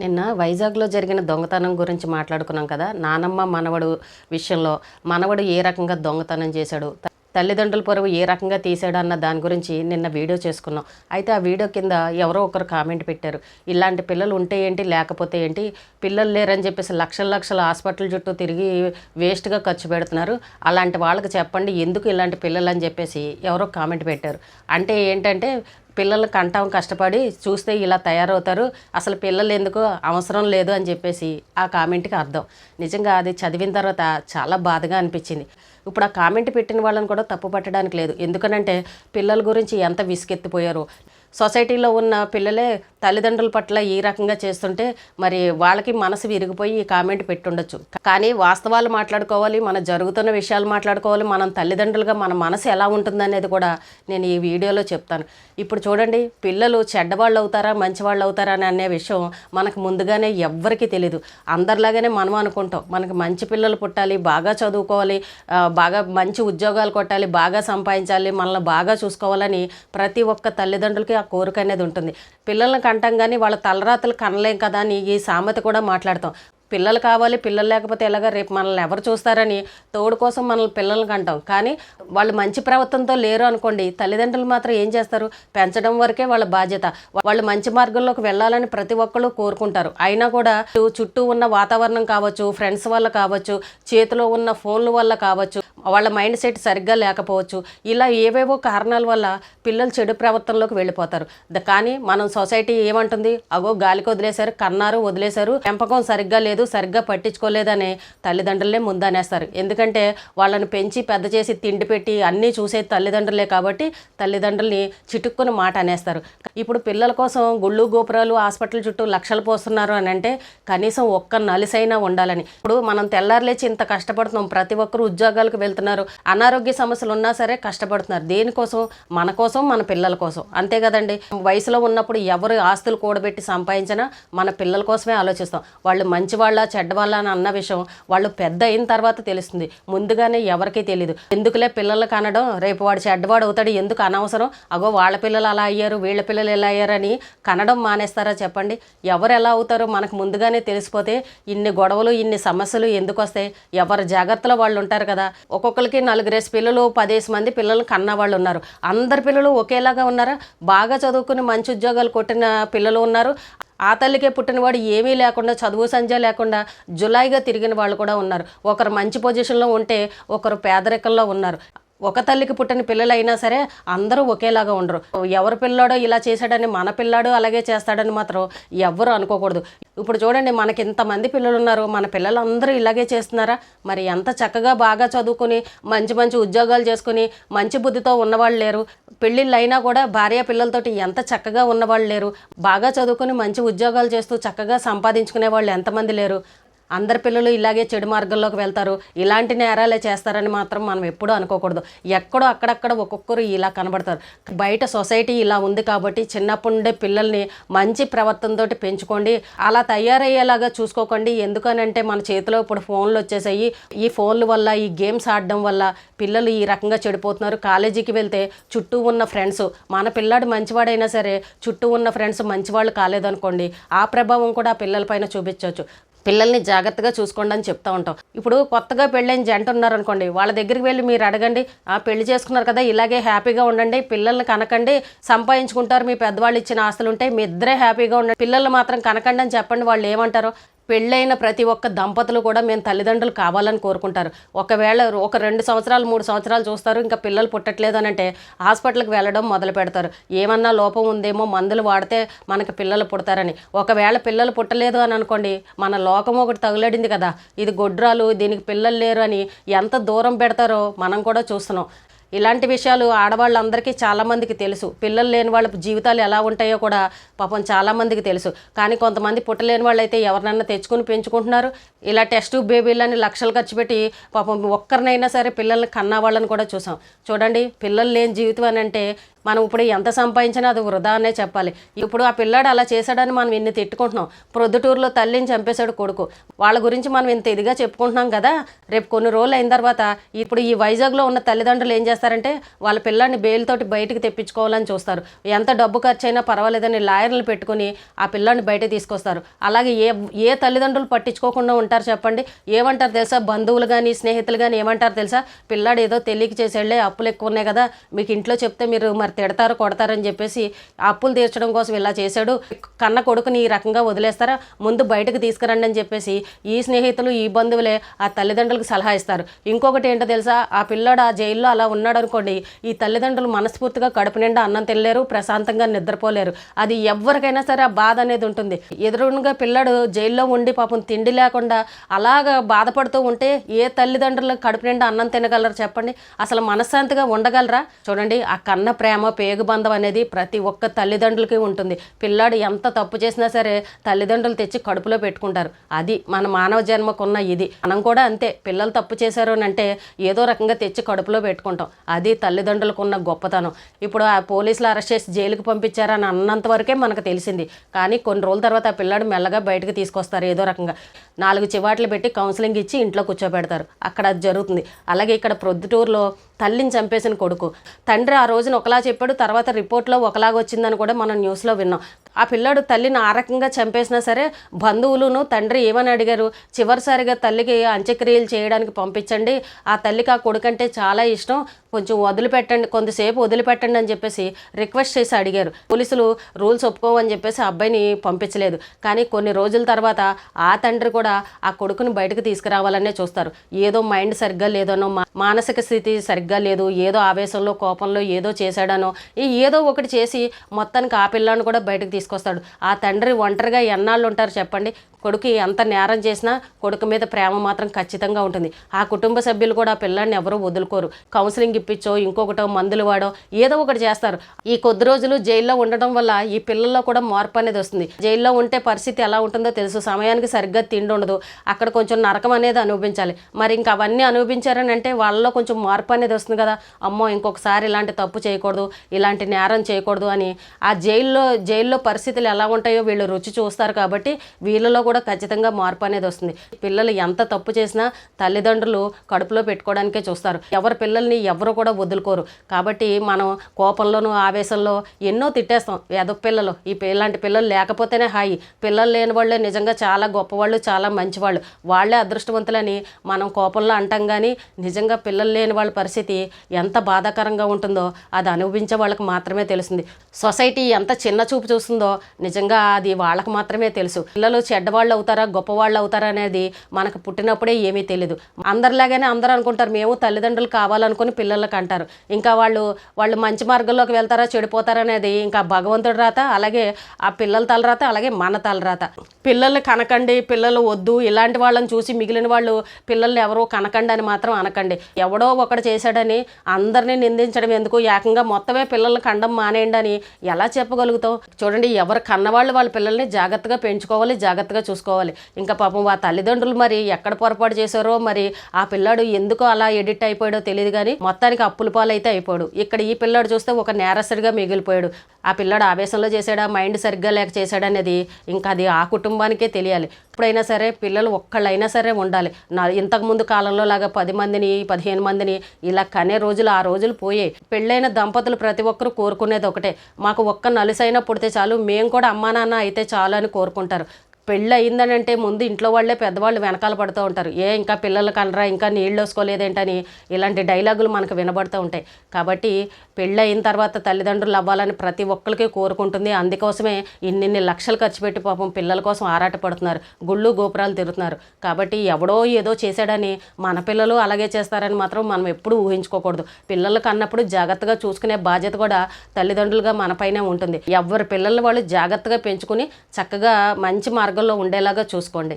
నిన్న వైజాగ్లో జరిగిన దొంగతనం గురించి మాట్లాడుకున్నాం కదా. నానమ్మ మనవడు విషయంలో మనవడు ఏ రకంగా దొంగతనం చేశాడు, తల్లిదండ్రుల పరువు ఏ రకంగా తీసాడు అన్న దాని గురించి నిన్న వీడియో చేసుకున్నాం. అయితే ఆ వీడియో కింద ఎవరో ఒకరు కామెంట్ పెట్టారు, ఇలాంటి పిల్లలు ఉంటే ఏంటి లేకపోతే ఏంటి, పిల్లలు లేరని చెప్పేసి లక్షల లక్షల హాస్పిటల్ చుట్టూ తిరిగి వేస్ట్గా ఖర్చు పెడుతున్నారు, అలాంటి వాళ్ళకి చెప్పండి ఎందుకు ఇలాంటి పిల్లలు అని చెప్పేసి ఎవరో కామెంట్ పెట్టారు. అంటే ఏంటంటే పిల్లలు కంటాం కష్టపడి చూస్తే ఇలా తయారవుతారు, అసలు పిల్లలు ఎందుకు అవసరం లేదు అని చెప్పేసి ఆ కామెంట్కి అర్థం. నిజంగా అది చదివిన తర్వాత చాలా బాధగా అనిపించింది. ఇప్పుడు ఆ కామెంట్ పెట్టిన వాళ్ళని కూడా తప్పు పట్టడానికి లేదు, ఎందుకనంటే పిల్లల గురించి ఎంత విసుకెత్తిపోయారో. సొసైటీలో ఉన్న పిల్లలే తల్లిదండ్రుల పట్ల ఈ రకంగా చేస్తుంటే మరి వాళ్ళకి మనసు విరిగిపోయి ఈ కామెంట్ పెట్టుండొచ్చు. కానీ వాస్తవాలు మాట్లాడుకోవాలి, మన జరుగుతున్న విషయాలు మాట్లాడుకోవాలి, మనం తల్లిదండ్రులుగా మన మనసు ఎలా ఉంటుందనేది కూడా నేను ఈ వీడియోలో చెప్తాను. ఇప్పుడు చూడండి, పిల్లలు చెడ్డవాళ్ళు అవుతారా మంచివాళ్ళు అవుతారా అని అనే విషయం మనకు ముందుగానే ఎవ్వరికీ తెలీదు. అందరిలాగానే మనం అనుకుంటాం మనకు మంచి పిల్లలు పుట్టాలి, బాగా చదువుకోవాలి, బాగా మంచి ఉద్యోగాలు కొట్టాలి, బాగా సంపాదించాలి, మనల్ని బాగా చూసుకోవాలని ప్రతి ఒక్క తల్లిదండ్రులకి ఆ కోరిక అనేది ఉంటుంది. పిల్లల్ని కంటాం కానీ వాళ్ళ తలరాతలు కనలేం కదా అని ఈ సామెత కూడా మాట్లాడతాం. పిల్లలు కావాలి, పిల్లలు లేకపోతే ఎలాగ, రేపు మనల్ని ఎవరు చూస్తారని తోడు కోసం మనల్ని పిల్లల్ని కంటాం. కానీ వాళ్ళు మంచి ప్రవర్తనతో లేరు అనుకోండి, తల్లిదండ్రులు మాత్రం ఏం చేస్తారు, పెంచడం వరకే వాళ్ళ బాధ్యత. వాళ్ళు మంచి మార్గంలోకి వెళ్ళాలని ప్రతి ఒక్కళ్ళు కోరుకుంటారు. అయినా కూడా చుట్టూ ఉన్న వాతావరణం కావచ్చు, ఫ్రెండ్స్ వల్ల కావచ్చు, చేతిలో ఉన్న ఫోన్ల వల్ల కావచ్చు, వాళ్ళ మైండ్ సెట్ సరిగ్గా లేకపోవచ్చు, ఇలా ఏవేవో కారణాల వల్ల పిల్లలు చెడు ప్రవర్తనలోకి వెళ్ళిపోతారు. కానీ మనం సొసైటీ ఏమంటుంది, అగో గాలికి వదిలేశారు, కన్నారు వదిలేశారు, పెంపకం సరిగ్గా లేదు, సరిగ్గా పట్టించుకోలేదని తల్లిదండ్రులే ముందనేస్తారు. ఎందుకంటే వాళ్ళని పెంచి పెద్ద చేసి తిండి పెట్టి అన్నీ చూసే తల్లిదండ్రులే కాబట్టి తల్లిదండ్రుల్ని చిటుక్కుని మాట అనేస్తారు. ఇప్పుడు పిల్లల కోసం గుళ్ళు గోపురాలు హాస్పిటల్ చుట్టూ లక్షలు పోస్తున్నారు అని అంటే కనీసం ఒక్క నలిసైనా ఉండాలని. ఇప్పుడు మనం తెల్లారులేచి ఇంత కష్టపడుతున్నాం, ప్రతి ఒక్కరు ఉద్యోగాలకు వెళ్తున్నారు, అనారోగ్య సమస్యలు ఉన్నా సరే కష్టపడుతున్నారు. దేనికోసం? మన కోసం, మన పిల్లల కోసం, అంతే కదండి. వయసులో ఉన్నప్పుడు ఎవరు ఆస్తులు కూడబెట్టి సంపాదించినా మన పిల్లల కోసమే ఆలోచిస్తాం. వాళ్ళు మంచివాళ్ళ చెడ్డవాళ్ళ అని అన్న విషయం వాళ్ళు పెద్ద అయిన తర్వాత తెలుస్తుంది, ముందుగానే ఎవరికీ తెలియదు. ఎందుకులే పిల్లలు కనడం, రేపు వాడు చెడ్డవాడు అవుతాడు, ఎందుకు అనవసరం, అగో వాళ్ళ పిల్లలు అలా అయ్యారు, వీళ్ళ పిల్లలు ఎలా అయ్యారని కనడం మానేస్తారా చెప్పండి? ఎవరు ఎలా అవుతారో మనకు ముందుగానే తెలిసిపోతే ఇన్ని గొడవలు ఇన్ని సమస్యలు ఎందుకు వస్తాయి? ఎవరి జాగ్రత్తలో వాళ్ళు ఉంటారు కదా. ఒక్కొక్కరికి 4 పిల్లలు 10 మంది పిల్లలు కన్న వాళ్ళు ఉన్నారు. అందరి పిల్లలు ఒకేలాగా ఉన్నారా? బాగా చదువుకుని మంచి ఉద్యోగాలు కొట్టిన పిల్లలు ఉన్నారు, ఆ తల్లికే పుట్టినవాడు ఏమీ లేకుండా చదువు సంధ్య లేకుండా జులాయిగా తిరిగిన వాళ్ళు కూడా ఉన్నారు. ఒకరు మంచి పొజిషన్లో ఉంటే ఒకరు పేదరికంలో ఉన్నారు. ఒక తల్లికి పుట్టిన పిల్లలైనా సరే అందరూ ఒకేలాగా ఉండరు. ఎవరి పిల్లాడో ఇలా చేశాడని మన పిల్లాడు అలాగే చేస్తాడని మాత్రం ఎవ్వరూ అనుకోకూడదు. ఇప్పుడు చూడండి, మనకి ఇంతమంది పిల్లలు ఉన్నారు, మన పిల్లలందరూ ఇలాగే చేస్తున్నారా? మరి ఎంత చక్కగా బాగా చదువుకుని మంచి మంచి ఉద్యోగాలు చేసుకుని మంచి బుద్ధితో ఉన్నవాళ్ళు లేరు, పెళ్ళిళ్ళు అయినా కూడా భార్య పిల్లలతోటి ఎంత చక్కగా ఉన్నవాళ్ళు లేరు, బాగా చదువుకుని మంచి ఉద్యోగాలు చేస్తూ చక్కగా సంపాదించుకునే వాళ్ళు ఎంతమంది లేరు? అందరి పిల్లలు ఇలాగే చెడు మార్గంలోకి వెళ్తారు, ఇలాంటి నేరాలే చేస్తారని మాత్రం మనం ఎప్పుడూ అనుకోకూడదు. ఎక్కడో అక్కడక్కడ ఒక్కొక్కరు ఇలా కనబడతారు. బయట సొసైటీ ఇలా ఉంది కాబట్టి చిన్నప్పటి నుండే పిల్లల్ని మంచి ప్రవర్తనతో పెంచుకోండి, అలా తయారయ్యేలాగా చూసుకోకండి. ఎందుకనంటే మన చేతిలో ఇప్పుడు ఫోన్లు వచ్చేసాయి, ఈ ఫోన్ల వల్ల ఈ గేమ్స్ ఆడడం వల్ల పిల్లలు ఈ రకంగా చెడిపోతున్నారు. కాలేజీకి వెళ్తే చుట్టూ ఉన్న ఫ్రెండ్స్, మన పిల్లాడు మంచివాడైనా సరే చుట్టూ ఉన్న ఫ్రెండ్స్ మంచివాళ్ళు కాలేదనుకోండి, ఆ ప్రభావం కూడా ఆ పిల్లలపైన చూపించవచ్చు. పిల్లల్ని జాగ్రత్తగా చూసుకోండి అని చెప్తూ ఉంటాం. ఇప్పుడు కొత్తగా పెళ్ళైన జంట ఉన్నారనుకోండి, వాళ్ళ దగ్గరికి వెళ్ళి మీరు అడగండి, పెళ్లి చేసుకున్నారు కదా ఇలాగే హ్యాపీగా ఉండండి, పిల్లల్ని కనకండి, సంపాదించుకుంటారు, మీ పెద్దవాళ్ళు ఇచ్చిన ఆస్తులు ఉంటాయి, మీ ఇద్దరే హ్యాపీగా ఉండండి, పిల్లల్ని మాత్రం కనకండి అని చెప్పండి. వాళ్ళు ఏమంటారో? పెళ్ళైన ప్రతి ఒక్క దంపతులు కూడా మేము తల్లిదండ్రులు కావాలని కోరుకుంటారు. ఒకవేళ ఒక 2 సంవత్సరాలు 3 సంవత్సరాలు చూస్తారు, ఇంకా పిల్లలు పుట్టట్లేదు అని అంటే హాస్పిటల్కి వెళ్ళడం మొదలు పెడతారు. ఏమన్నా లోపం ఉందేమో, మందులు వాడితే మనకి పిల్లలు పుడతారని. ఒకవేళ పిల్లలు పుట్టలేదు అని అనుకోండి, మన లోకం ఒకటి తగులడింది కదా, ఇది గొడ్రాలు, దీనికి పిల్లలు లేరు అని ఎంత దూరం పెడతారో మనం కూడా చూస్తున్నాం. ఇలాంటి విషయాలు ఆడవాళ్ళందరికీ చాలామందికి తెలుసు. పిల్లలు లేని వాళ్ళ జీవితాలు ఎలా ఉంటాయో కూడా పాపం చాలామందికి తెలుసు. కానీ కొంతమంది పుట్టలేని వాళ్ళు అయితే ఎవరినైనా తెచ్చుకుని పెంచుకుంటున్నారు. ఇలా టెస్ట్ బేబీలని లక్షలు ఖర్చు పెట్టి పాపం ఒక్కరినైనా సరే పిల్లల్ని కన్నా వాళ్ళని కూడా చూసాం. చూడండి, పిల్లలు లేని జీవితం అని అంటే మనం ఇప్పుడు ఎంత సంపాదించినా అది వృధా అనే చెప్పాలి. ఇప్పుడు ఆ పిల్లాడు అలా చేశాడని మనం ఇన్ని తిట్టుకుంటున్నాం. ప్రొద్దుటూరులో తల్లిని చంపేశాడు కొడుకు, వాళ్ళ గురించి మనం ఇంత ఇదిగా చెప్పుకుంటున్నాం కదా. రేపు కొన్ని రోజులు అయిన తర్వాత ఇప్పుడు ఈ వైజాగ్లో ఉన్న తల్లిదండ్రులు ఏం చేస్తారు? చేస్తారంటే వాళ్ళ పిల్లాన్ని బెయిల్తోటి బయటికి తెప్పించుకోవాలని చూస్తారు. ఎంత డబ్బు ఖర్చు అయినా పర్వాలేదని లాయర్లు పెట్టుకుని ఆ పిల్లాన్ని బయటకు తీసుకొస్తారు. అలాగే ఏ తల్లిదండ్రులు పట్టించుకోకుండా ఉంటారు చెప్పండి? ఏమంటారు తెలుసా? బంధువులు కానీ స్నేహితులు కానీ ఏమంటారు తెలుసా? పిల్లాడు ఏదో తెలియక చేసేళ్ళే, అప్పులు ఎక్కువ ఉన్నాయి కదా, మీకు ఇంట్లో చెప్తే మీరు మరి తిడతారు కొడతారని చెప్పేసి అప్పులు తీర్చడం కోసం ఇలా చేశాడు, కన్న కొడుకుని ఈ రకంగా వదిలేస్తారా, ముందు బయటకు తీసుకురండి అని చెప్పేసి ఈ స్నేహితులు ఈ బంధువులే ఆ తల్లిదండ్రులకు సలహా ఇస్తారు. ఇంకొకటి ఏంటో తెలుసా? ఆ పిల్లాడు ఆ జైల్లో అలా ఉన్నాడు అనుకోండి, ఈ తల్లిదండ్రులు మనస్ఫూర్తిగా కడుపు నిండా అన్నం తినలేరు, ప్రశాంతంగా నిద్రపోలేరు. అది ఎవరికైనా సరే ఆ బాధ అనేది ఉంటుంది. ఎదురుగా పిల్లాడు జైల్లో ఉండి పాపం తిండి లేకుండా అలాగా బాధపడుతూ ఉంటే ఏ తల్లిదండ్రులకు కడుపు నిండా అన్నం తినగలరు చెప్పండి? అసలు మనశ్శాంతిగా ఉండగలరా? చూడండి, ఆ కన్న ప్రేమ పేగు బంధం అనేది ప్రతి ఒక్క తల్లిదండ్రులకి ఉంటుంది. పిల్లాడు ఎంత తప్పు చేసినా సరే తల్లిదండ్రులు తెచ్చి కడుపులో పెట్టుకుంటారు. అది మన మానవ జన్మకున్న ఇది. మనం కూడా అంతే, పిల్లలు తప్పు చేశారు అని అంటే ఏదో రకంగా తెచ్చి కడుపులో పెట్టుకుంటాం. అది తల్లిదండ్రులకు ఉన్న గొప్పతనం. ఇప్పుడు ఆ పోలీసులు అరెస్ట్ చేసి జైలుకి పంపించారని అన్నంత వరకే మనకు తెలిసింది. కానీ కొన్ని రోజుల తర్వాత ఆ పిల్లాడు మెల్లగా బయటకు తీసుకొస్తారు. ఏదో రకంగా 4 చివాట్లు పెట్టి కౌన్సిలింగ్ ఇచ్చి ఇంట్లో కూర్చోబెడతారు. అక్కడ అది జరుగుతుంది. అలాగే ఇక్కడ ప్రొద్దుటూరులో తల్లిని చంపేసిన కొడుకు, తండ్రి ఆ రోజున ఒకలా చెప్పాడు, తర్వాత రిపోర్ట్లో ఒకలాగా వచ్చిందని కూడా మనం న్యూస్లో విన్నాం. ఆ పిల్లాడు తల్లిని ఆ రకంగా చంపేసినా సరే బంధువులును తండ్రి ఏమని అడిగారు? చివరిసారిగా తల్లికి అంత్యక్రియలు చేయడానికి పంపించండి, ఆ తల్లికి ఆ కొడుకంటే చాలా ఇష్టం, కొంచెం వదిలిపెట్టండి, కొంతసేపు వదిలిపెట్టండి అని చెప్పేసి రిక్వెస్ట్ చేసి అడిగారు. పోలీసులు రూల్స్ ఒప్పుకోవని చెప్పేసి అబ్బాయిని పంపించలేదు. కానీ కొన్ని రోజుల తర్వాత ఆ తండ్రి కూడా ఆ కొడుకుని బయటకు తీసుకురావాలనే చూస్తారు. ఏదో మైండ్ సరిగ్గా లేదనో, మానసిక స్థితి సరిగ్గా లేదు, ఏదో ఆవేశంలో కోపంలో ఏదో చేశాడనో, ఏదో ఒకటి చేసి మొత్తానికి ఆ పిల్లాన్ని కూడా బయటకు తీసుకొస్తాడు. ఆ తండ్రి ఒంటరిగా ఎన్నాళ్ళు ఉంటారు చెప్పండి? కొడుకు ఎంత నేరం చేసినా కొడుకు మీద ప్రేమ మాత్రం ఖచ్చితంగా ఉంటుంది. ఆ కుటుంబ సభ్యులు కూడా ఆ పిల్లాన్ని ఎవరూ వదులుకోరు. కౌన్సిలింగ్ ఇప్పించో ఇంకొకటో మందులు వాడో ఏదో ఒకటి చేస్తారు. ఈ కొద్ది రోజులు జైల్లో ఉండడం వల్ల ఈ పిల్లల్లో కూడా మార్పు అనేది వస్తుంది. జైల్లో ఉంటే పరిస్థితి ఎలా ఉంటుందో తెలుసు. సమయానికి సరిగ్గా తిండి ఉండదు, అక్కడ కొంచెం నరకం అనేది అనుభవించాలి. మరి ఇంకా అవన్నీ అనుభవించారని అంటే వాళ్ళలో కొంచెం మార్పు అనేది వస్తుంది కదా. అమ్మో, ఇంకొకసారి ఇలాంటి తప్పు చేయకూడదు, ఇలాంటి నేరం చేయకూడదు అని ఆ జైల్లో పరిస్థితులు ఎలా ఉంటాయో వీళ్ళు రుచి చూస్తారు. కాబట్టి వీళ్ళలో కూడా ఖచ్చితంగా మార్పు అనేది వస్తుంది. పిల్లలు ఎంత తప్పు చేసినా తల్లిదండ్రులు కడుపులో పెట్టుకోవడానికే చూస్తారు. ఎవరి పిల్లల్ని ఎవరు కూడా వదులుకోరు. కాబట్టి మనం కోపంలోనూ ఆవేశంలో ఎన్నో తిట్టేస్తాం. ఎదవ పిల్లలు, ఇలాంటి పిల్లలు లేకపోతేనే హాయి, పిల్లలు లేని వాళ్ళే నిజంగా చాలా గొప్పవాళ్ళు, చాలా మంచివాళ్ళు, వాళ్ళే అదృష్టవంతులని మనం కోపంలో అంటాం. కానీ నిజంగా పిల్లలు లేని వాళ్ళ పరిస్థితి ఎంత బాధాకరంగా ఉంటుందో అది అనుభవించే వాళ్ళకి మాత్రమే తెలుస్తుంది. సొసైటీ ఎంత చిన్న చూపు చూస్తుందో నిజంగా అది వాళ్ళకి మాత్రమే తెలుసు. పిల్లలు చెడ్డవాళ్ళు అవుతారా గొప్పవాళ్ళు అవుతారా అనేది మనకు పుట్టినప్పుడే ఏమీ తెలియదు. అందరిలాగానే అందరూ అనుకుంటారు మేము తల్లిదండ్రులు కావాలనుకుని పిల్లలకు అంటారు. ఇంకా వాళ్ళు మంచి మార్గంలోకి వెళ్తారా చెడిపోతారా అనేది ఇంకా భగవంతుడి రాత, అలాగే ఆ పిల్లల తలరాత, అలాగే మన తలరాత. పిల్లల్ని కనకండి, పిల్లలు వద్దు, ఇలాంటి వాళ్ళని చూసి మిగిలిన వాళ్ళు పిల్లల్ని ఎవరో కనకండి అని మాత్రం అనకండి. ఎవడో ఒకడు చేశాడని అందరినీ నిందించడం ఎందుకు? ఏకంగా మొత్తమే పిల్లల్ని కండం మానేయండి అని ఎలా చెప్పగలుగుతాం? చూడండి, ఎవరు కన్నవాళ్ళు వాళ్ళ పిల్లల్ని జాగ్రత్తగా పెంచుకోవాలి, జాగ్రత్తగా చూసుకోవాలి. ఇంకా పాపం ఆ తల్లిదండ్రులు మరి ఎక్కడ పొరపాటు చేశారో, మరి ఆ పిల్లాడు ఎందుకో అలా ఎడిట్ అయిపోయాడో తెలియదు. కానీ మొత్తానికి అప్పుల పాలైతే అయిపోయాడు. ఇక్కడ ఈ పిల్లాడు చూస్తే ఒక నేరస్తుడిగా మిగిలిపోయాడు. ఆ పిల్లాడు ఆవేశంలో చేశాడా, మైండ్ సరిగ్గా లేక చేశాడనేది ఇంకా అది ఆ కుటుంబానికే తెలియాలి. ఎప్పుడైనా సరే పిల్లలు ఒక్కళ్ళైనా సరే ఉండాలి. ఇంతకుముందు కాలంలో లాగా 10 మందిని 15 మందిని ఇలా కనే రోజులు ఆ రోజులు పోయాయి. పెళ్ళైన దంపతులు ప్రతి ఒక్కరు కోరుకునేది ఒకటే, మాకు ఒక్క నలుసైనా పుడితే చాలు, మేము కూడా అమ్మా నాన్న అయితే చాలు అని కోరుకుంటారు. పెళ్ళి అయిందనంటే ముందు ఇంట్లో వాళ్ళే పెద్దవాళ్ళు వెనకాల పడుతూ ఉంటారు. ఇంకా పిల్లలు కనరా, ఇంకా నీళ్ళు వేసుకోలేదేంటని ఇలాంటి డైలాగులు మనకు వినబడుతూ ఉంటాయి. కాబట్టి పెళ్ళి అయిన తర్వాత తల్లిదండ్రులు అవ్వాలని ప్రతి ఒక్కరికి కోరుకుంటుంది. అందుకోసమే ఇన్ని లక్షలు ఖర్చు పెట్టి పాపం పిల్లల కోసం ఆరాటపడుతున్నారు, గుళ్ళు గోపురాలు తిరుగుతున్నారు. కాబట్టి ఎవడో ఏదో చేశాడని మన పిల్లలు అలాగే చేస్తారని మాత్రం మనం ఎప్పుడూ ఊహించుకోకూడదు. పిల్లలు కన్నప్పుడు జాగ్రత్తగా చూసుకునే బాధ్యత కూడా తల్లిదండ్రులుగా మనపైనే ఉంటుంది. ఎవరి పిల్లలు వాళ్ళు జాగ్రత్తగా పెంచుకుని చక్కగా మంచి మార్గంలో ఉండేలాగా చూసుకోండి.